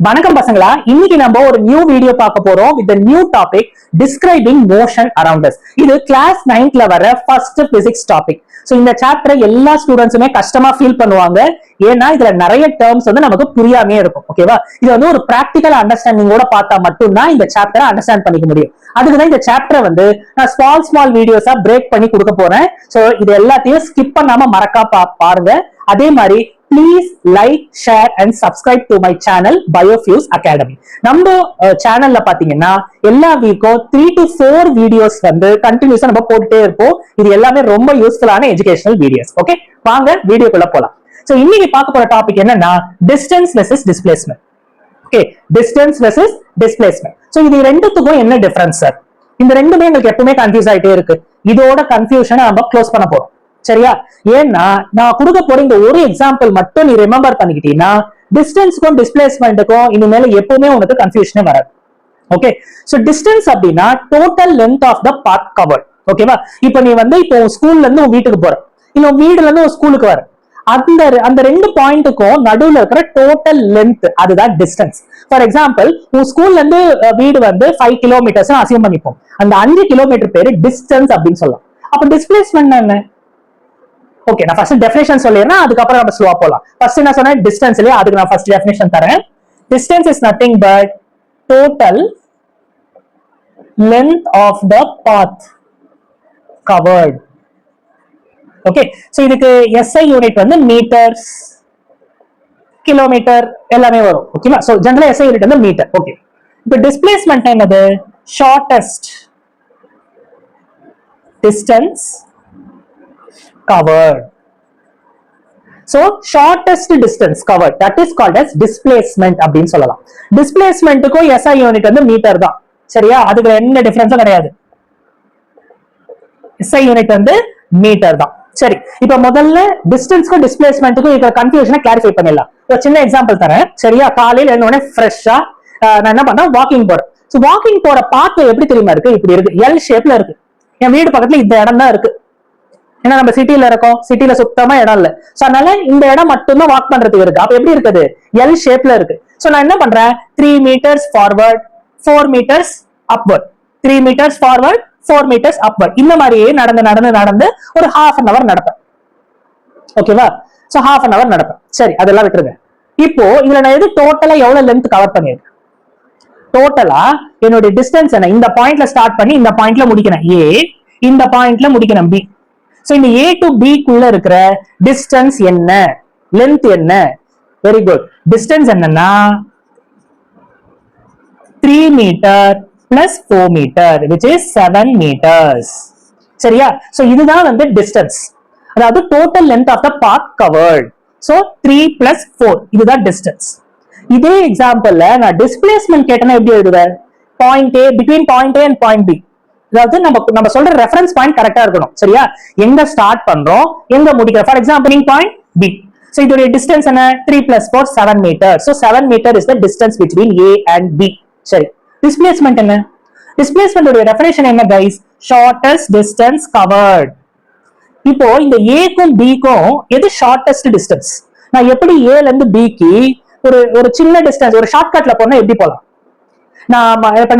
வணக்கம் பசங்களா, இன்னைக்கு நம்ம ஒரு நியூ வீடியோ பார்க்க போறோம் with the new topic describing motion around us. இது கிளாஸ் 9th வர ஃபர்ஸ்ட் பிசிக்ஸ் டாபிக். சோ இந்த சாப்டர் எல்லா ஸ்டூடெண்ட்ஸுமே கஷ்டமா ஃபீல் பண்ணுவாங்க. ஏன்னா இதுல நிறைய டேர்ம்ஸ் வந்து நமக்கு புரியாமே இருக்கும். ஓகேவா? இது வந்து ஒரு பிராக்டிக்கல் அண்டர்ஸ்டாண்டிங்கோட பார்த்தா மட்டும்தான் இந்த சாப்டரை அண்டர்ஸ்டாண்ட் பண்ணிக்க முடியும். அதுக்குதான் இந்த சாப்டரை வந்து நான் ஸ்மால் வீடியோஸா பிரேக் பண்ணி கொடுக்க போறேன். சோ இது எல்லாத்தையும் ஸ்கிப் பண்ணாம மறக்காம பாருங்க. அதே மாதிரி please like, share and subscribe to my channel Biofuse Academy. நம்ம சேனல்ல பாத்தீங்கன்னா எல்லா வீக்கும் 3 to 4 வீடியோஸ் வந்து கண்டினியூஸா நம்ம போட்டுட்டே இருப்போம். இது எல்லாமே ரொம்ப யூஸ்ஃபுல்லான எஜுகேஷனல் வீடியோஸ். ஓகே, வாங்க வீடியோக்குள்ள போலாம். சோ இன்னைக்கு பார்க்க போற டாபிக் என்னன்னா distance versus displacement. Okay, distance versus displacement. So இது ரெண்டுத்துக்கும் என்ன டிஃபரன்ஸ் சார்? இந்த ரெண்டுமே உங்களுக்கு எப்பவுமே கன்ஃபியூஸ் ஆயிட்டே இருக்கு. இதோட கன்ஃபியூஷனை நம்ம க்ளோஸ் பண்ண போறோம். சரியா? ஏன்னா நான் கொடுக்க போற இந்த ஒரு எக்ஸாம்பிள் மட்டும் நீ ரிமெம்பர் பண்ணிக்கிட்டீங்கன்னா டிஸ்டன்ஸ்க்கும் டிஸ்பிளேஸ்மெண்ட்டுக்கும் இனிமேல எப்பவுமே உனக்கு கன்ஃபியூஷனே வராது. ஓகே, சோ டிஸ்டன்ஸ் அப்படின்னா total length of the path covered. ஓகேவா? இப்போ நீ வந்து இப்போ ஸ்கூல்ல இருந்து உன் வீட்டுக்கு போற, இல்ல வீடுல இருந்து ஒரு ஸ்கூலுக்கு வர, அந்த ரெண்டு பாயிண்ட்டுக்கும் நடுவுல இருக்கிற டோட்டல் லென்த் அதுதான் டிஸ்டன்ஸ். ஃபார் எக்ஸாம்பிள், உன் ஸ்கூல்ல இருந்து வீடு வந்து 5 கிலோமீட்டர்ஸ் அசியூம் பண்ணிப்போம். அந்த 5 கிலோமீட்டர் பேரு டிஸ்டன்ஸ் அப்படின்னு சொல்லலாம். அப்ப டிஸ்பிளேஸ்மெண்ட் என்ன? ஓகே, நான் ஃபர்ஸ்ட் டெஃபினிஷன் சொல்லிடுறேன், அதுக்கப்புறம் நம்ம ஸ்லோவா போலாம். ஃபர்ஸ்ட் நான் சொன்னேன் டிஸ்டன்ஸ் இல்லையா, அதுக்கு நான் ஃபர்ஸ்ட் டெஃபினிஷன் தரேன். Distance is nothing but total length of the path covered. Okay, so இதுக்கு எஸ்ஐ யூனிட் வந்து மீட்டர்ஸ், கிலோமீட்டர் எல்லாமே வரும். ஓகேவா? சோ ஜெனரலா எஸ்ஐ யூனிட் வந்து மீட்டர். ஓகே, இப்போ டிஸ்பிளேஸ்மெண்ட் என்னது? Shortest distance covered. So shortest distance covered, that is called as displacement அப்படின்னு சொல்லலாம். டிஸ்பிளேஸ்மெண்ட்டுக்கும் SI யூனிட் வந்து மீட்டர் தான். சரியா? அதுக்கு என்ன டிஃபரன்ஸும் கிடையாது. SI யூனிட் வந்து மீட்டர் தான். சரி, இப்ப முதல்ல டிஸ்டன்ஸ்க்கும் டிஸ்பிளேஸ்மெண்ட்டுக்கும் இருக்கிற கன்ஃபியூஷனை கிளாரிஃபை பண்ணிடலாம். ஒரு சின்ன எக்ஸாம்பிள் தரேன். சரியா? காலையில எழுந்தோடனே ஃப்ரெஷ்ஷா நான் என்ன பண்றேன், வாக்கிங் போறேன். ஸோ வாக்கிங் போற பாத்து எப்படி தெரியுமா இருக்கு? இப்படி இருக்கு, எல் ஷேப்ல இருக்கு. என் வீடு பக்கத்துல இந்த இடம் தான் இருக்கு. ஏன்னா நம்ம சிட்டில இருக்கோம், சிட்டில சுத்தமா இடம் இல்ல. சோ அதனால இந்த இடம் மட்டும்தான் வாக் பண்றதுக்கு இருக்கு. அப்ப எப்படி இருக்குது? எல் ஷேப்ல இருக்கு. சோ நான் என்ன பண்றேன், 3 meters forward, 4 meters upward, 3 meters forward, 4 meters upward, இந்த மாதிரியே நடந்து ஒரு half an hour நடப்பேன். ஓகேவா? சோ half an hour நடப்பேன். சரி, அதெல்லாம் விட்டுருங்க. இப்போ இதுல நான் எது டோட்டலா எவ்வளவு லென்த் கவர் பண்ணிருக்கேன்? டோட்டலா என்னுடைய டிஸ்டன்ஸ் என்ன? இந்த பாயிண்ட்ல ஸ்டார்ட் பண்ணி இந்த பாயிண்ட்ல முடிக்கிறேன் ஏ, இந்த பாயிண்ட்ல முடிக்கிறேன் பி. சோ இந்த A to B குள்ள இருக்கிற டிஸ்டன்ஸ் என்ன, லென்த் என்ன? Very good. டிஸ்டன்ஸ் என்னன்னா 3 meter plus 4 meter which is 7 meters. சரியா? சோ இதுதான் வந்து டிஸ்டன்ஸ், அதாவது total length of the path covered. So 3 plus 4 இதுதான் டிஸ்டன்ஸ். இதே எக்ஸாம்பிள்ல நான் டிஸ்பிளேஸ்மெண்ட் கேட்டேன்னா எப்படி எழுதுவேன்? Point A, between point A and point B. அதாவது நம்ம சொல்ற ரெஃபரன்ஸ் பாயிண்ட் கரெக்டா இருக்கணும். சரியா? எங்க ஸ்டார்ட் பண்றோம், எங்க முடிக்கிறோம். For example point B. So இதோட டிஸ்டன்ஸ் என்ன? 3 plus 4 7 meter. சோ 7 meter is the distance between A and B. சரி, டிஸ்பிளேஸ்மெண்ட் என்ன? டிஸ்பிளேஸ்மெண்ட் உடைய டெஃபினிஷன் என்ன கைஸ்? Shortest distance covered. இப்போ இந்த ஏக்கும் பிக்கும் எது ஷார்டஸ்ட் டிஸ்டன்ஸ்? நான் எப்படி ஏல இருந்து பிக்கு ஒரு சின்ன டிஸ்டன்ஸ் ஒரு ஷார்ட்கட்ல போனா எப்படி போலாம்?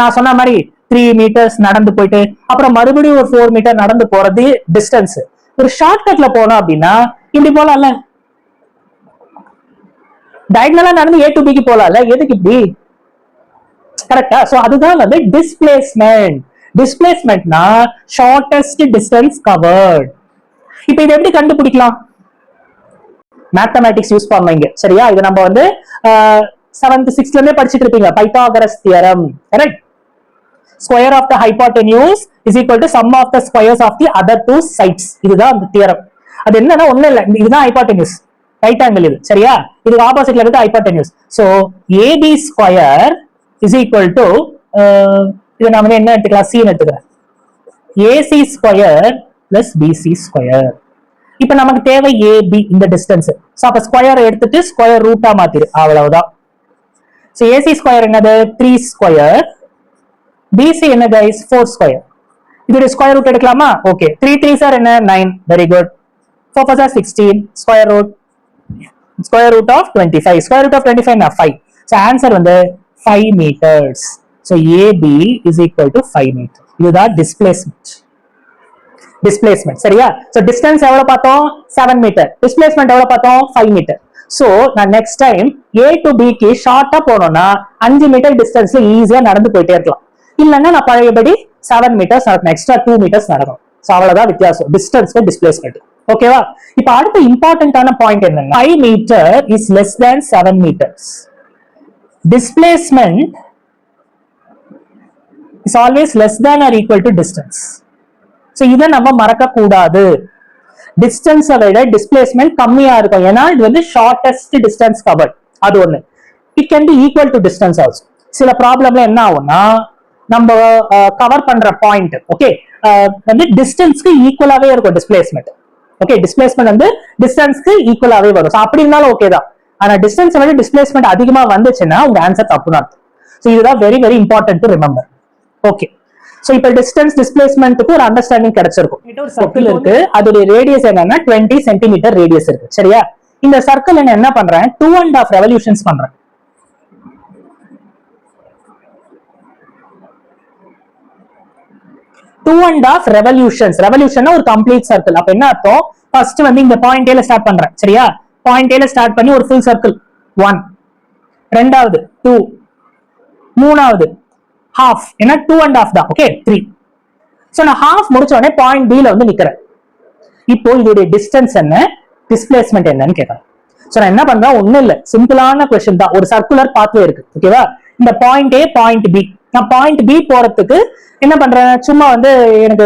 நான் சொன்ன மாதிரி 3 meters நடந்து போயிட்டு அப்புறம் மறுபடியும் ஒரு 4 meter நடந்து போறது டிஸ்டன்ஸ். ஒரு ஷார்ட்கட்ல போனோம் அப்படின்னா இப்படி போலாம்ல, டயகனலா நடந்து A to B க்கு போலாம்ல, எதுக்கு இப்படி? கரெக்டா? சோ அதுதான் வந்து டிஸ்பிளேஸ்மெண்ட். டிஸ்பிளேஸ்மெண்ட்னா ஷார்டஸ்ட் டிஸ்டன்ஸ் கவர்ட். இப்போ இதை எப்படி கண்டுபிடிக்கலாம்? மேத்தமேட்டிக்ஸ் யூஸ் பண்ணுவீங்க. சரியா? இது நம்ம வந்து 7th 6th இருந்தே படிச்சுட்டு இருப்பீங்க, Pythagoras theorem. Correct? square of the hypotenuse is equal to sum of the squares of the other two sides. இதுதான் அந்த தியரம். அது என்னன்னா ஒண்ணு இல்ல, இதுதான் ஹைபோடென்யூஸ், ரைட் ஆங்கிள் இது. சரியா? இதுக்கு ஆப்போசிட்ல இருக்கு hypotenuse. So AB square is equal to இது நாம என்ன எடுத்துக்கலாம்? C ன்னு எடுத்துக்கிறேன். AC square plus BC square. இப்போ நமக்கு தேவை AB, இந்த டிஸ்டன்ஸ். சோ அப்ப ஸ்கொயர் எடுத்துட்டு ஸ்கொயர் ரூட்டா மாத்திரு, அவ்வளவுதான். சோ AC ஸ்கொயர் என்னது? 3 ஸ்கொயர். BC என்ன கைஸ்? 4 ஸ்கொயர். இதோட ஸ்கொயர் ரூட் எடுக்கலாமா? ஓகே, 3 3s are என்ன? 9. Very good. 4 4s are 16. Square root of 25. Square root of 25 na 5. So answer வந்து 5 meters. So AB is equal to 5 meters. இதுதான் displacement சரியா? So distance எவ்வளவு பார்த்தோம்? 7 meter. Displacement எவ்வளவு பார்த்தோம்? 5 meter. So நான் next time A to B க்கு ஷார்ட்டா போனோம்னா 5 மீட்டர் டிஸ்டன்ஸ்ல ஈஸியா நடந்து போயிட்டே இருக்கலாம். இல்லன்னா நான் பழையபடி 7 meters நடக்கணும், எக்ஸ்ட்ரா 2 meters நடக்கணும். So அவ்வளவுதான் வித்தியாசம் டிஸ்டன்ஸ்க்கு டிஸ்பிளேஸ்மெண்ட். ஓகேவா? இப்போ அடுத்த இம்பார்ட்டன்டான பாயிண்ட் என்னன்னா 5 meter is less than 7 meters. Displacement is always less than or equal to distance. So இதை நம்ம மறக்க கூடாது. டிஸ்டன்ஸை விட டிஸ்பிளேஸ்மெண்ட் கம்மியா இருக்கும், ஏன்னா இது வந்து ஷார்டஸ்ட் டிஸ்டன்ஸ் கவர்ட். அது ஒண்ணு. It can be equal to distance also. சில ப்ராப்ளம்ல என்ன ஆகும்னா நம்ம கவர் பண்ற பாயிண்ட் ஓகே வந்து டிஸ்டன்ஸ்க்கு ஈக்குவலாவே இருக்கும் டிஸ்பிளேஸ்மெண்ட். ஓகே, டிஸ்பிளேஸ்மெண்ட் வந்து டிஸ்டன்ஸ்க்கு ஈக்குவலாவே வரும். அப்படி இருந்தாலும் ஓகே தான். ஆனா டிஸ்டன்ஸ் விட டிஸ்பிளேஸ்மெண்ட் அதிகமா வந்துச்சுன்னா உங்க ஆன்சர் தப்பு தான். ஸோ இதுதான் very very important to remember. Okay, so இப்போ டிஸ்டன்ஸ் டிஸ்பிளேஸ்மென்ட்க்கு ஒரு அண்டர்ஸ்டாண்டிங் கிடைச்சிருக்கும். ஒரு சர்க்கிள் இருக்கு, அதோட ரேடியஸ் என்னன்னா 20 சென்டிமீட்டர் ரேடியஸ் இருக்கு சரியா? இந்த சர்க்கிள் என்ன பண்றேன், 2.5 ரெவல்யூஷன்ஸ் பண்றேன். ரெவல்யூஷன் ஒரு கம்ப்ளீட் சர்க்கிள். அப்ப என்ன அர்த்தம், ஃபர்ஸ்ட் வந்து இந்த பாயிண்ட் ஏல ஸ்டார்ட் பண்றேன் சரியா? பாயிண்ட் ஏல ஸ்டார்ட் பண்ணி ஒரு ஃபுல் சர்க்கிள் 1, ரெண்டாவது 2, மூணாவது half, ஏன்னா 2.5 தான். ஓகே 3. சோ நான் half முடிச்ச உடனே பாயிண்ட் B ல வந்து நிக்கிறேன். இப்போ இதோட டிஸ்டன்ஸ் என்ன, டிஸ்பிளேஸ்மென்ட் என்னன்னு கேட்கறேன். சோ நான் என்ன பண்றேன், ஒண்ணும் இல்ல, சிம்பிளான क्वेश्चन தான். ஒரு சர்க்குலர் பாத்வே இருக்கு ஓகேவா? இந்த பாயிண்ட் A பாயிண்ட் B, நான் பாயிண்ட் B போறதுக்கு என்ன பண்றேன், சும்மா வந்து எனக்கு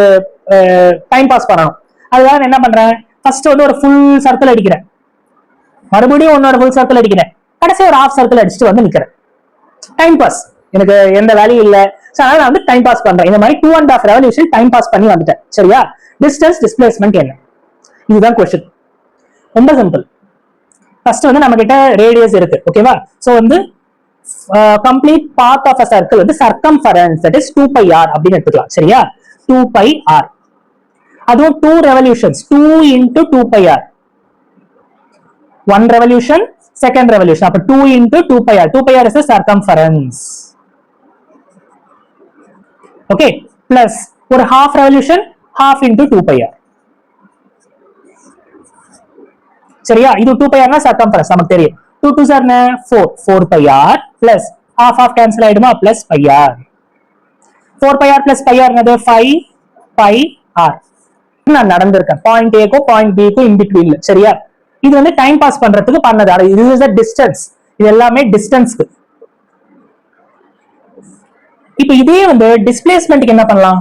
டைம் பாஸ் பண்ணணும். அதுதான் என்ன பண்றேன், ஃபர்ஸ்ட் வந்து ஒரு ஃபுல் சர்க்கிள் அடிக்கிறேன், மறுபடியும் இன்னொரு ஃபுல் சர்க்கிள் அடிக்கிறேன், கடைசி ஒரு ஹாஃப் சர்க்கிள் அடிச்சுட்டு வந்து நிக்கிறேன். டைம் பாஸ், எனக்கு எந்த வேலையும் இல்ல. அதனால நான் வந்து டைம் பாஸ் பண்றேன். இந்த மாதிரி 2.5 ரெவல்யூஷன் டைம் பாஸ் பண்ணி வந்துட்டேன் சரியா? டிஸ்டன்ஸ் டிஸ்பிளேஸ்மெண்ட் என்ன, இதுதான் क्वेश्चन. ரொம்ப சிம்பிள். ஃபர்ஸ்ட் வந்து நம்ம கிட்ட ரேடியஸ் இருக்கு ஓகேவா? சோ வந்து complete path of a circle வந்து சர்க்கம்ஃபரன்ஸ், தட் இஸ் 2πr அப்படின்னு எடுத்துக்கலாம் சரியா? 2πr. அதுவும் 2 revolutions, 2 into 2πr. 1 revolution, second revolution, அப்ப 2 into 2πr. 2πr is the circumference. Okay, plus ஒரு half revolution, half into 2πr சரியா? இது 2πr னா சர்க்கம்ஃபரன்ஸ் நமக்கு தெரியும். 2 2s are 4, 4πr plus half half cancel ஆயிடுமா, plus πr. 4πr plus πr என்னது 5πr. நான் நடந்திருக்கேன் பாயிண்ட் A க்கும் பாயிண்ட் B க்கும் இன் பிட்வீன்ல சரியா? இது வந்து டைம் பாஸ் பண்றதுக்கு பண்ணது. இது இஸ் தி டிஸ்டன்ஸ். இது எல்லாமே டிஸ்டன்ஸ்க்கு. இப்போ இதே வந்து டிஸ்பிளேஸ்மென்ட்க்கு என்ன பண்ணலாம்,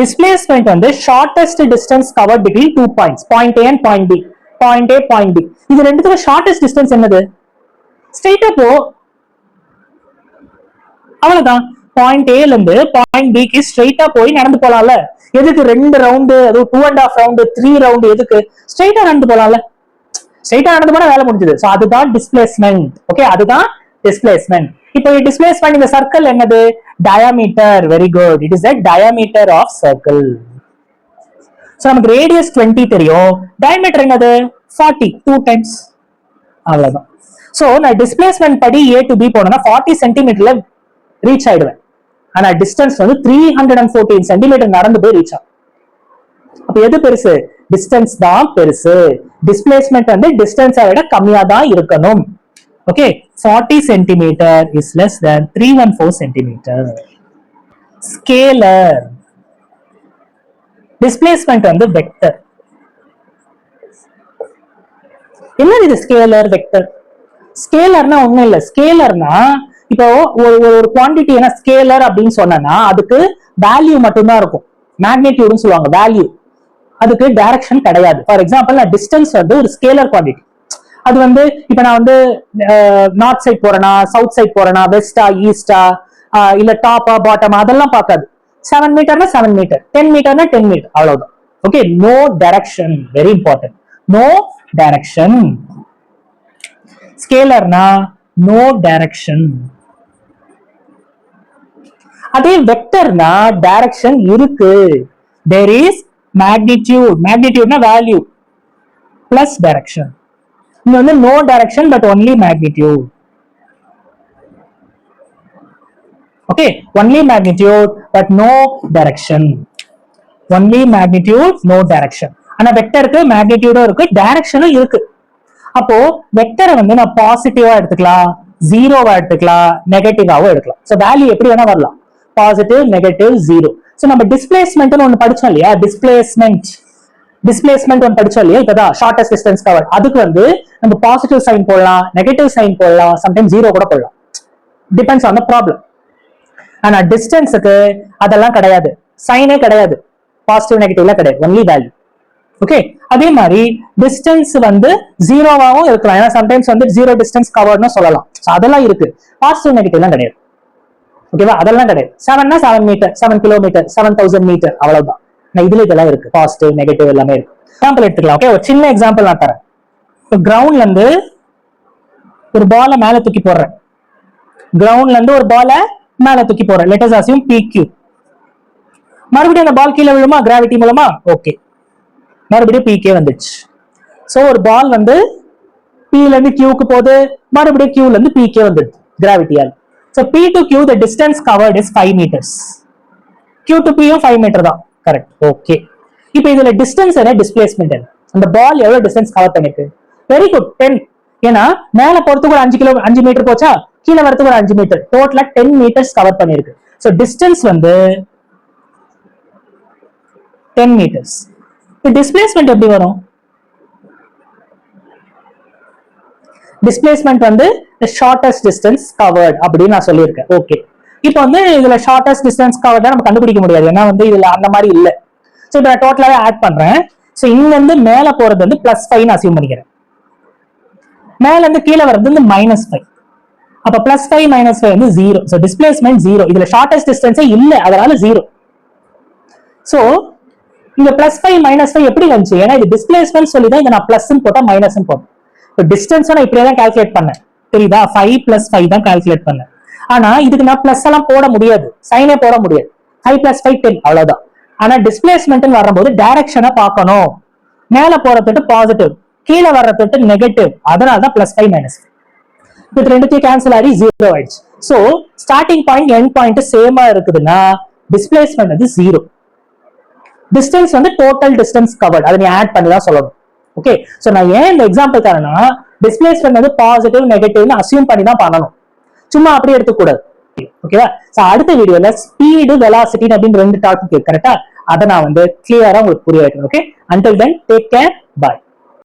டிஸ்பிளேஸ்மென்ட் வந்து shortest distance covert between 2 points, point A and point B. Point A point B, இது ரெண்டுத்துக்கு ஷார்ட்டஸ்ட் டிஸ்டன்ஸ் என்னது, ஸ்ட்ரைட்டா போ, அவ்வளவுதான். பாயிண்ட் A ல இருந்து பாயிண்ட் B க்கு ஸ்ட்ரைட்டா போய் நடந்து போலாம்ல. எதுக்கு 2 ரவுண்ட், அது 2.5 ரவுண்ட், 3 ரவுண்ட், எதுக்கு ஸ்ட்ரைட்டா நடந்து போலாம்ல? ஸ்ட்ரைட்டா நடந்து போனா வேலை முடிஞ்சது. சோ அதுதான் டிஸ்பிளேஸ்மென்ட். ஓகே, அதுதான் டிஸ்பிளேஸ்மென்ட். இப்போ டிஸ்பிளேஸ்மென்ட் இந்த சர்க்கிள் என்னது, diameter. Very good, it is a diameter of circle. So நமக்கு ரேடியஸ் 20 தெரியும், டயாமீட்டர் என்னது 40, 2 டைம்ஸ், அவ்வளவுதான். சோ நான் டிஸ்பிளேஸ்மென்ட் படி A to B போனேன்னா 40 சென்டிமீட்டர்ல ரீச் ஆயிடுவேன். ஆனா டிஸ்டன்ஸ் வந்து 314 சென்டிமீட்டர் நடந்து போய் ரீச் ஆகும். அப்ப எது பெருசு, டிஸ்டன்ஸ் தான் பெருசு. டிஸ்பிளேஸ்மென்ட் வந்து டிஸ்டன்ஸை விட கம்மியா தான் இருக்கணும். Okay, 40 centimetre is less than 314 centimetre. Scalar displacement வந்து வெக்டர். என்ன இது ஸ்கேலர் வெக்டர்? ஸ்கேலர்னா ஒண்ணும் இல்ல. ஸ்கேலர்னா இப்போ ஒரு குவாண்டிட்டி என்ன ஸ்கேலர் அப்படின்னு சொன்னா அதுக்கு வேல்யூ மட்டும்தான் இருக்கும். மேக்னிடியூட்னு சொல்லுவாங்க வேல்யூ, அதுக்கு டைரக்ஷன் கிடையாது. ஃபார் எக்ஸாம்பிள் நான் டிஸ்டன்ஸ் வந்து ஒரு ஸ்கேலர் குவாண்டிட்டி. அது வந்து இப்ப நான் வந்து நார்த் சைட் போறேனா, சவுத் சைட் போறேனா, வெஸ்டா ஈஸ்டா, இல்ல டாப்பா பாட்டமா, அதெல்லாம் பார்க்காது. 7 மீட்டர்னா 7 மீட்டர், 10 மீட்டர்னா 10 மீட்டர், அவ்வளவுதான். Okay, no direction, very important. No direction. ஸ்கேலர்னா நோ டைரக்ஷன். அதே வெக்டர்னா டைரக்ஷன் இருக்கு. there is magnitude, magnitude na value plus direction. இங்க வந்து no direction but only magnitude. Okay, only magnitude but no direction. Only magnitude, no direction. ஆனா வெக்டருக்கு மேக்னிடியூடும் இருக்கு, டைரக்ஷனும் இருக்கு. அப்போ வெக்டரை வந்து நான் பாசிட்டிவா எடுத்துக்கலாம், ஜீரோவா எடுத்துக்கலாம், நெகட்டிவாவும் எடுக்கலாம். சோ வேல்யூ எப்படி வேணா வரலாம், பாசிட்டிவ், நெகட்டிவ், ஜீரோ. சோ நம்ம டிஸ்பிளேஸ்மென்ட்னு ஒன்னு படிச்சோம் இல்லையா, டிஸ்பிளேஸ்மென்ட் ஒன்னு படிச்சோம் இல்லையா, இப்பதான் ஷார்டஸ்ட் டிஸ்டன்ஸ் கவர்ட். அதுக்கு வந்து நம்ம பாசிட்டிவ் சைன் போடலாம், நெகட்டிவ் சைன் போடலாம், சம்டைம்ஸ் ஜீரோ கூட போடலாம், டிபெண்ட்ஸ் ஆன் த ப்ராப்ளம். ஆனா டிஸ்டன்ஸுக்கு அதெல்லாம் கிடையாது, சைனே கிடையாது, பாசிட்டிவ் நெகட்டிவ்ல கிடையாது, ஒன்லி வேல்யூ. ஓகே, அதே மாதிரி டிஸ்டன்ஸ் வந்து ஜீரோவாவும் இருக்கலாம், ஏன்னா சம்டைம்ஸ் வந்து ஜீரோ டிஸ்டன்ஸ் கவர்ட்னு சொல்லலாம். அதெல்லாம் இருக்கு, பாசிட்டிவ் நெகட்டிவ்லாம் கிடையாது. ஓகேவா, அதெல்லாம் கிடையாது. 7னா 7 மீட்டர், 7 கிலோமீட்டர், 7000 மீட்டர், அவ்வளவுதான். இதுல இதெல்லாம் இருக்கு, பாசிட்டிவ் நெகட்டிவ் எல்லாமே இருக்கு. எக்ஸாம்பிள் எடுத்துக்கலாம். ஓகே, ஒரு சின்ன எக்ஸாம்பிள் நான் தரேன். கிரவுண்ட்ல இருந்து ஒரு பால மேல தூக்கி போடுறேன், கிரவுண்ட்ல இருந்து ஒரு பால மேல தூக்கி போடுறேன், லெட் அஸ் அஸ்யூம் PQ. மறுபடியும் அந்த பால் கீழே விழுமா கிராவிட்டி மூலமா? ஓகே, மறுபடியும் PK வந்துச்சு. சோ ஒரு பால் வந்து P ல இருந்து Q க்கு போகுது, மறுபடியும் Q ல இருந்து PK வந்துடுது கிராவிட்டியால். So P to Q the distance covered is 5 meters. Q to P 5 metre தான், கரெக்ட். ஓகே, இப்போ இதுல டிஸ்டன்ஸ் என்ன, டிஸ்பிளேஸ்மென்ட் என்ன, அந்த பால் எவ்வளவு டிஸ்டன்ஸ் கவர் பண்ணிருக்கு? Very good, 10. ஏன்னா மேல போறதுக்கு ஒரு 5 மீட்டர் போச்சா, கீழே வரதுக்கு ஒரு 5 மீட்டர், டோட்டலா 10 மீட்டர்ஸ் கவர் பண்ணிருக்கு. சோ டிஸ்டன்ஸ் வந்து 10 meters. டிஸ்பிளேஸ்மென்ட் எப்படி வரும்? டிஸ்பிளேஸ்மென்ட் வந்து the shortest distance covered அப்படின்னு நான் சொல்லியிருக்கேன். ஓகே, இப்போ வந்து இதுல shortest distance covered நம்ம கண்டுபிடிக்க முடியாது, ஏன்னா வந்து இதுல அந்த மாதிரி இல்ல. சோ இத நான் டோட்டலாவே ஆட் பண்றேன். சோ இங்க இருந்து மேல போறது வந்து +5 ன்னு அஸ்யூம் பண்ணிக்கிறேன், மேல இருந்து கீழே வர்றது வந்து -5. அப்ப +5 -5 வந்து 0. So displacement 0. இதுல ஷார்டஸ்ட் டிஸ்டன்ஸே இல்ல, அதனால 0. சோ இங்க +5 -5 எப்படி வந்துச்சு? ஏன்னா இது டிஸ்பிளேஸ்மென்ட் சொல்லி தான் இத நான் பிளஸ் போட்டா மைனஸ் போட்டேன். இப்போ டிஸ்டன்ஸ் நான் இப்படியே தான் கால்குலேட் பண்ணேன், தெரியுதா? 5 + 5 தான் கால்குலேட் பண்ணேன். ஆனா இதுக்கு நான் பிளஸ் எல்லாம் போட முடியாது, சைனே போட முடியாது. 5 + 5 10, அவ்வளவுதான். ஆனா டிஸ்பிளேஸ்மென்ட் வரும்போது டைரக்ஷனை பார்க்கணும், மேல போறதுட்டு பாசிட்டிவ், கீழே வர்றதுட்டு நெகட்டிவ், அதனால தான் +5 -5. இது ரெண்டுத்தையும் கேன்சல் ஆகி 0 ஆயிடுச்சு. So starting point end point சேமா இருக்குதுன்னா டிஸ்பிளேஸ்மென்ட் வந்து 0. டிஸ்டன்ஸ் வந்து டோட்டல் டிஸ்டன்ஸ் கவர்ட், அதை நீ ஆட் பண்ணி தான் சொல்லணும். ஓகே, சோ நான் ஏன் இந்த எக்ஸாம்பிள் தரேன்னா டிஸ்பிளேஸ்மென்ட் வந்து பாசிட்டிவ் நெகட்டிவ்னு அசியூம் பண்ணி தான் பண்ணணும், சும்மா அப்படியே எடுத்துக்கூடாது. ஓகேவா? சோ அடுத்த வீடியோல ஸ்பீடு வெலாசிட்டி அப்படின்னு 2 டாபிக் கரெக்டா, அதை நான் வந்து கிளியரா உங்களுக்கு புரிய வைக்கிறேன். Okay, until then take care, bye.